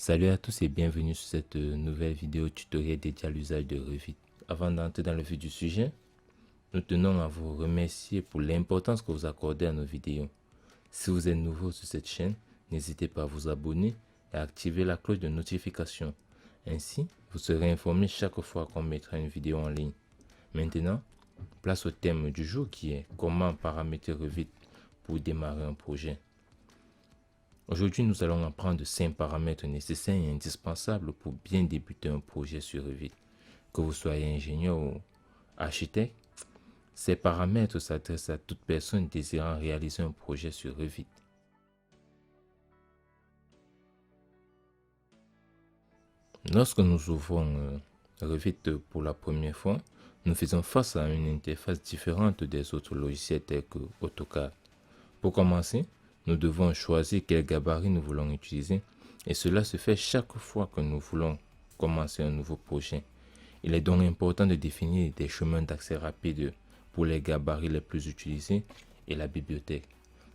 Salut à tous et bienvenue sur cette nouvelle vidéo tutoriel dédiée à l'usage de Revit. Avant d'entrer dans le vif du sujet, nous tenons à vous remercier pour l'importance que vous accordez à nos vidéos. Si vous êtes nouveau sur cette chaîne, n'hésitez pas à vous abonner et à activer la cloche de notification. Ainsi, vous serez informé chaque fois qu'on mettra une vidéo en ligne. Maintenant, place au thème du jour qui est comment paramétrer Revit pour démarrer un projet. Aujourd'hui, nous allons apprendre 5 paramètres nécessaires et indispensables pour bien débuter un projet sur Revit. Que vous soyez ingénieur ou architecte, ces paramètres s'adressent à toute personne désirant réaliser un projet sur Revit. Lorsque nous ouvrons Revit pour la première fois, nous faisons face à une interface différente des autres logiciels tels que AutoCAD. Pour commencer, nous devons choisir quel gabarit nous voulons utiliser et cela se fait chaque fois que nous voulons commencer un nouveau projet. Il est donc important de définir des chemins d'accès rapides pour les gabarits les plus utilisés et la bibliothèque.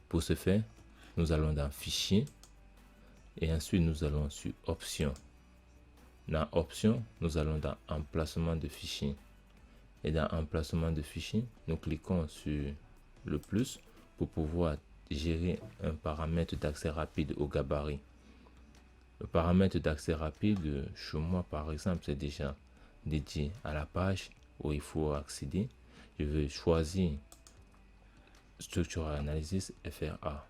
Pour ce faire, nous allons dans Fichier et ensuite nous allons sur Options. Dans Options, nous allons dans Emplacement de fichier. Et dans Emplacement de fichier, nous cliquons sur le plus pour pouvoir gérer un paramètre d'accès rapide au gabarit. Le paramètre d'accès rapide, chez moi par exemple, c'est déjà dédié à la page où il faut accéder. Je vais choisir Structural Analysis FRA.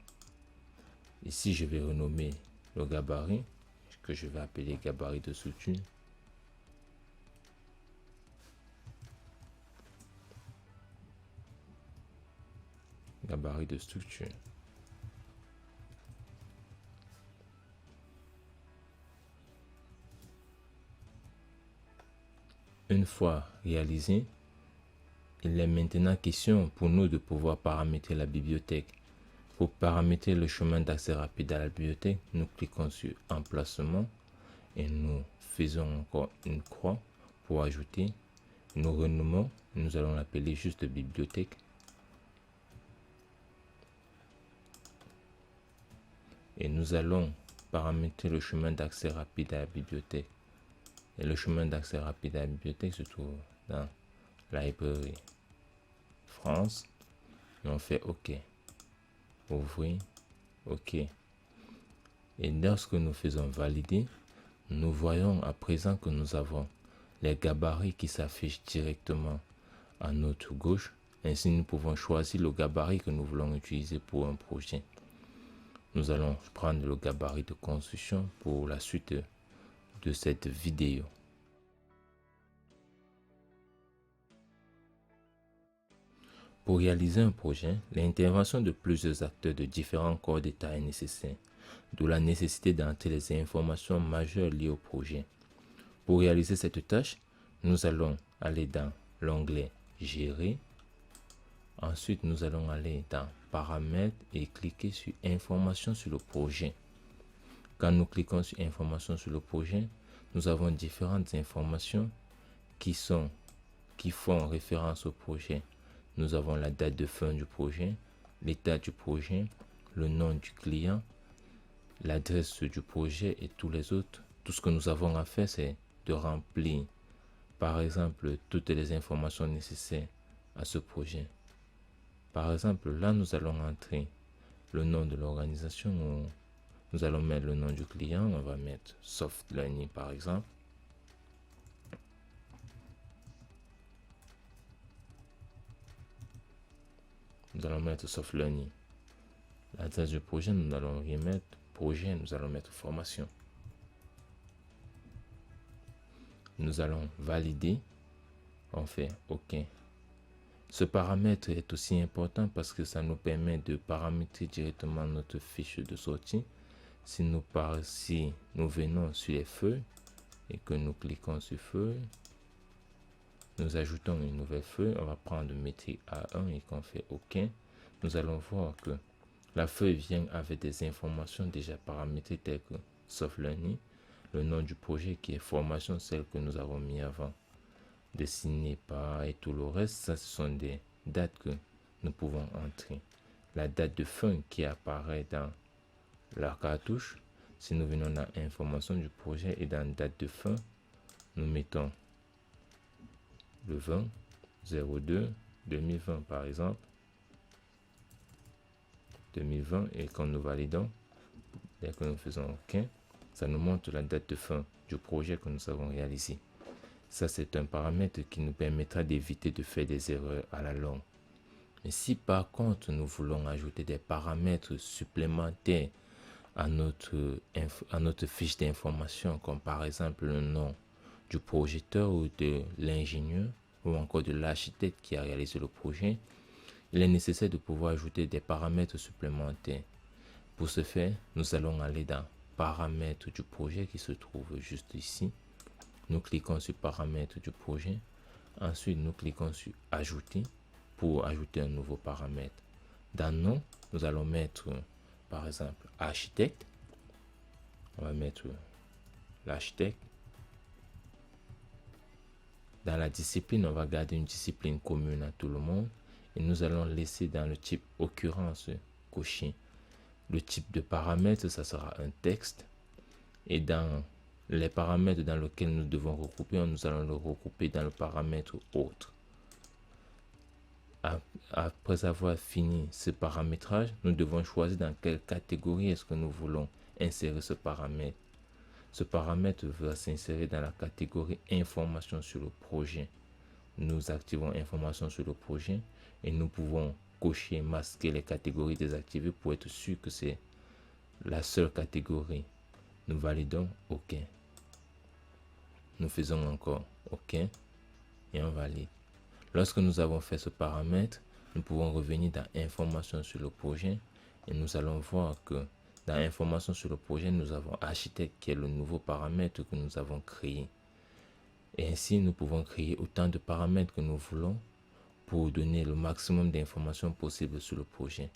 Ici, je vais renommer le gabarit que je vais appeler gabarit de structure. Gabarit de structure. Une fois réalisé, il est maintenant question pour nous de pouvoir paramétrer la bibliothèque. Pour paramétrer le chemin d'accès rapide à la bibliothèque, nous cliquons sur Emplacement et nous faisons encore une croix pour ajouter. Nous renommons, nous allons l'appeler juste bibliothèque. Et nous allons paramétrer le chemin d'accès rapide à la bibliothèque. Et le chemin d'accès rapide à la bibliothèque se trouve dans Library France. Et on fait OK. Ouvrir. OK. Et lorsque nous faisons valider, nous voyons à présent que nous avons les gabarits qui s'affichent directement à notre gauche. Ainsi, nous pouvons choisir le gabarit que nous voulons utiliser pour un projet. Nous allons prendre le gabarit de construction pour la suite de cette vidéo. Pour réaliser un projet, l'intervention de plusieurs acteurs de différents corps d'État est nécessaire, d'où la nécessité d'entrer les informations majeures liées au projet. Pour réaliser cette tâche, nous allons aller dans l'onglet Gérer. Ensuite, nous allons aller dans Paramètres et cliquer sur Informations sur le projet. Quand nous cliquons sur Informations sur le projet, nous avons différentes informations qui font référence au projet. Nous avons la date de fin du projet, l'état du projet, le nom du client, l'adresse du projet et tous les autres. Tout ce que nous avons à faire, c'est de remplir, par exemple, toutes les informations nécessaires à ce projet. Par exemple, là, nous allons entrer le nom de l'organisation. Nous allons mettre le nom du client. On va mettre Soft Learning, par exemple. Nous allons mettre Soft Learning. L'adresse du projet, nous allons y mettre projet. Nous allons mettre formation. Nous allons valider. On fait OK. Ce paramètre est aussi important parce que ça nous permet de paramétrer directement notre fiche de sortie. Si nous venons sur les feuilles et que nous cliquons sur feuille, nous ajoutons une nouvelle feuille. On va prendre métier A1 et qu'on fait OK. Nous allons voir que la feuille vient avec des informations déjà paramétrées telles que Soft Learning, le nom du projet qui est formation, celle que nous avons mis avant, dessiné par et tout le reste. Ça, ce sont des dates que nous pouvons entrer. La date de fin qui apparaît dans la cartouche, Si nous venons dans information du projet et dans date de fin, nous mettons le 20 02 2020 par exemple, 2020, et quand nous validons, dès que nous faisons OK, ça nous montre la date de fin du projet que nous avons réalisé. Ça, c'est un paramètre qui nous permettra d'éviter de faire des erreurs à la longue. Mais si par contre nous voulons ajouter des paramètres supplémentaires à notre fiche d'information, comme par exemple le nom du projecteur ou de l'ingénieur ou encore de l'architecte qui a réalisé le projet, il est nécessaire de pouvoir ajouter des paramètres supplémentaires. Pour ce faire, nous allons aller dans paramètres du projet qui se trouve juste ici. Nous cliquons sur paramètres du projet. Ensuite, nous cliquons sur ajouter pour ajouter un nouveau paramètre. Dans nom, nous allons mettre par exemple architecte. On va mettre l'architecte. Dans la discipline, on va garder une discipline commune à tout le monde. Et nous allons laisser dans le type occurrence coché. Le type de paramètre, ça sera un texte. Et dans les paramètres dans lesquels nous devons regrouper, nous allons le regrouper dans le paramètre autre. Après avoir fini ce paramétrage, nous devons choisir dans quelle catégorie est-ce que nous voulons insérer ce paramètre. Ce paramètre va s'insérer dans la catégorie information sur le projet. Nous activons information sur le projet et nous pouvons cocher, masquer les catégories désactivées pour être sûr que c'est la seule catégorie. Nous validons OK. Nous faisons encore OK et on valide. Lorsque nous avons fait ce paramètre, nous pouvons revenir dans information sur le projet et nous allons voir que dans information sur le projet, nous avons architecte qui est le nouveau paramètre que nous avons créé. Et ainsi, nous pouvons créer autant de paramètres que nous voulons pour donner le maximum d'informations possibles sur le projet.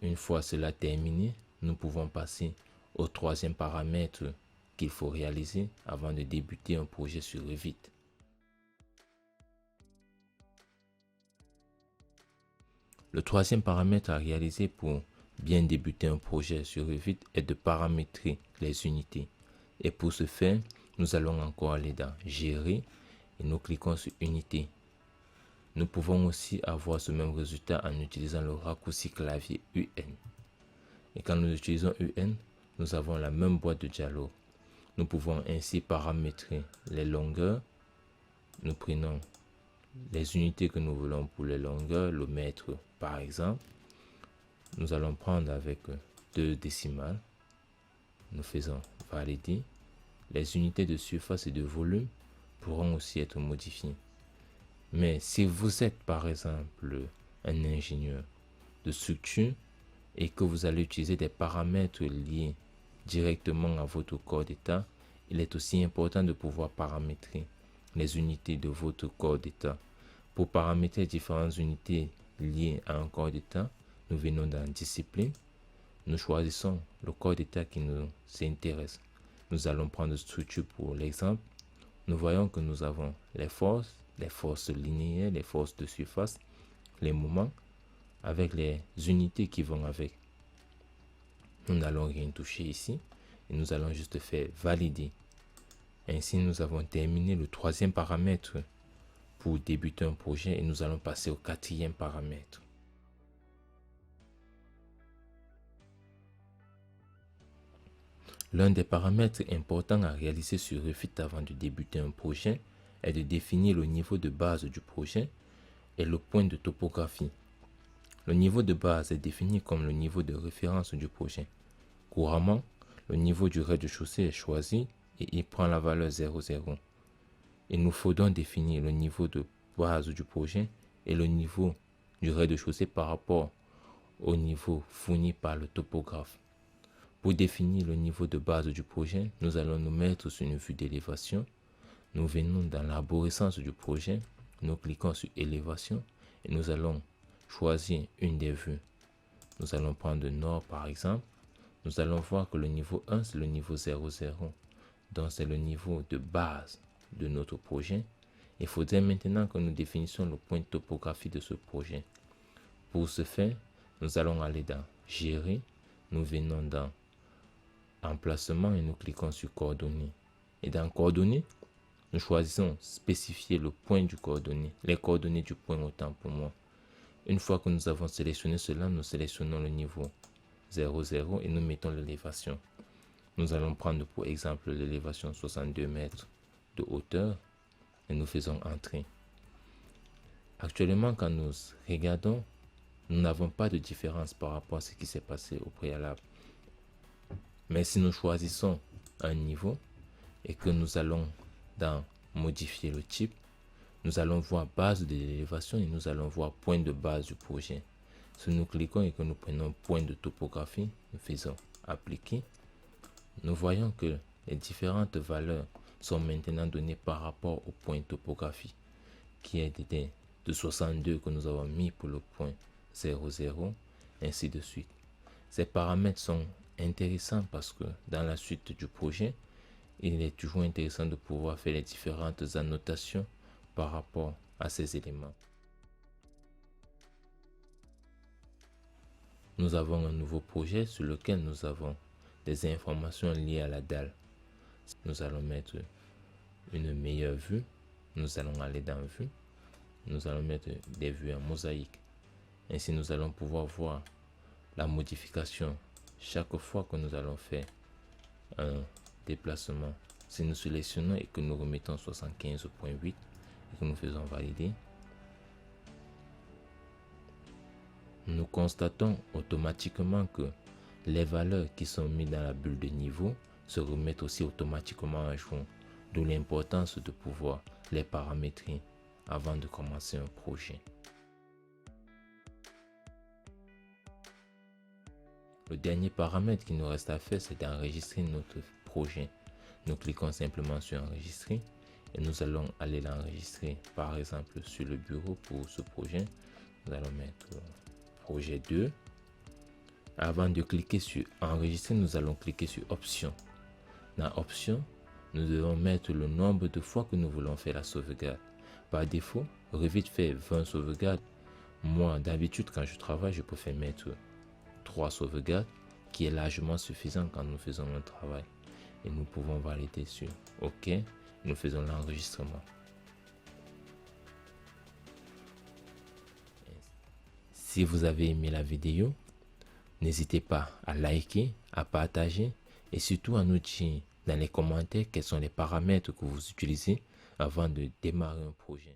Une fois cela terminé, nous pouvons passer au troisième paramètre qu'il faut réaliser avant de débuter un projet sur Revit. Le troisième paramètre à réaliser pour bien débuter un projet sur Revit est de paramétrer les unités. Et pour ce faire, nous allons encore aller dans Gérer et nous cliquons sur Unité. Nous pouvons aussi avoir ce même résultat en utilisant le raccourci clavier UN. Et quand nous utilisons UN, nous avons la même boîte de dialogue. Nous pouvons ainsi paramétrer les longueurs. Nous prenons les unités que nous voulons pour les longueurs, le mètre par exemple. Nous allons prendre avec 2 décimales. Nous faisons valider. Les unités de surface et de volume pourront aussi être modifiées. Mais si vous êtes par exemple un ingénieur de structure et que vous allez utiliser des paramètres liés directement à votre corps d'état, il est aussi important de pouvoir paramétrer les unités de votre corps d'état. Pour paramétrer différentes unités liées à un corps d'état, nous venons dans Discipline, nous choisissons le corps d'état qui nous intéresse. Nous allons prendre structure pour l'exemple. Nous voyons que nous avons les forces linéaires, les forces de surface, les moments, avec les unités qui vont avec. Nous n'allons rien toucher ici et nous allons juste faire valider. Ainsi, nous avons terminé le troisième paramètre pour débuter un projet et nous allons passer au quatrième paramètre. L'un des paramètres importants à réaliser sur Revit avant de débuter un projet est de définir le niveau de base du projet et le point de topographie. Le niveau de base est défini comme le niveau de référence du projet. Couramment, le niveau du rez-de-chaussée est choisi et il prend la valeur 0,0. Il nous faut donc définir le niveau de base du projet et le niveau du rez-de-chaussée par rapport au niveau fourni par le topographe. Pour définir le niveau de base du projet, nous allons nous mettre sur une vue d'élévation. Nous venons dans l'arborescence du projet, nous cliquons sur élévation et nous allons choisir une des vues. Nous allons prendre le nord par exemple. Nous allons voir que le niveau 1 c'est le niveau 0,0. Donc c'est le niveau de base de notre projet. Il faudrait maintenant que nous définissions le point de topographie de ce projet. Pour ce faire, nous allons aller dans Gérer. nous venons dans emplacement et nous cliquons sur coordonnées. Et dans coordonnées, nous choisissons spécifier le point du coordonné, les coordonnées du point autant pour moi. Une fois que nous avons sélectionné cela, nous sélectionnons le niveau 0, 0 et nous mettons l'élévation. Nous allons prendre pour exemple l'élévation 62 mètres de hauteur et nous faisons entrer. Actuellement, quand nous regardons, nous n'avons pas de différence par rapport à ce qui s'est passé au préalable. Mais si nous choisissons un niveau et que nous allons dans modifier le type, nous allons voir base de l'élévation et nous allons voir point de base du projet. Si nous cliquons et que nous prenons point de topographie, nous faisons appliquer, nous voyons que les différentes valeurs sont maintenant données par rapport au point topographie qui est de 62 que nous avons mis pour le point 00, ainsi de suite. Ces paramètres sont intéressants parce que dans la suite du projet, il est toujours intéressant de pouvoir faire les différentes annotations par rapport à ces éléments. Nous avons un nouveau projet sur lequel nous avons des informations liées à la dalle. Nous allons mettre une meilleure vue. Nous allons aller dans vue. Nous allons mettre des vues en mosaïque. Ainsi, nous allons pouvoir voir la modification chaque fois que nous allons faire un déplacement. Si nous sélectionnons et que nous remettons 75.8 et que nous faisons valider, nous constatons automatiquement que les valeurs qui sont mises dans la bulle de niveau se remettent aussi automatiquement à jour, d'où l'importance de pouvoir les paramétrer avant de commencer un projet. Le dernier paramètre qui nous reste à faire, c'est d'enregistrer notre projet. Nous cliquons simplement sur enregistrer et nous allons aller l'enregistrer par exemple sur le bureau pour ce projet. Nous allons mettre projet 2. Avant de cliquer sur enregistrer, nous allons cliquer sur option. Dans option, nous devons mettre le nombre de fois que nous voulons faire la sauvegarde. Par défaut, Revit fait 20 sauvegardes. Moi, d'habitude, quand je travaille, je préfère mettre 3 sauvegardes, qui est largement suffisant quand nous faisons un travail. Et nous pouvons valider sur OK. Nous faisons l'enregistrement. Si vous avez aimé la vidéo, n'hésitez pas à liker, à partager et surtout à nous dire dans les commentaires quels sont les paramètres que vous utilisez avant de démarrer un projet.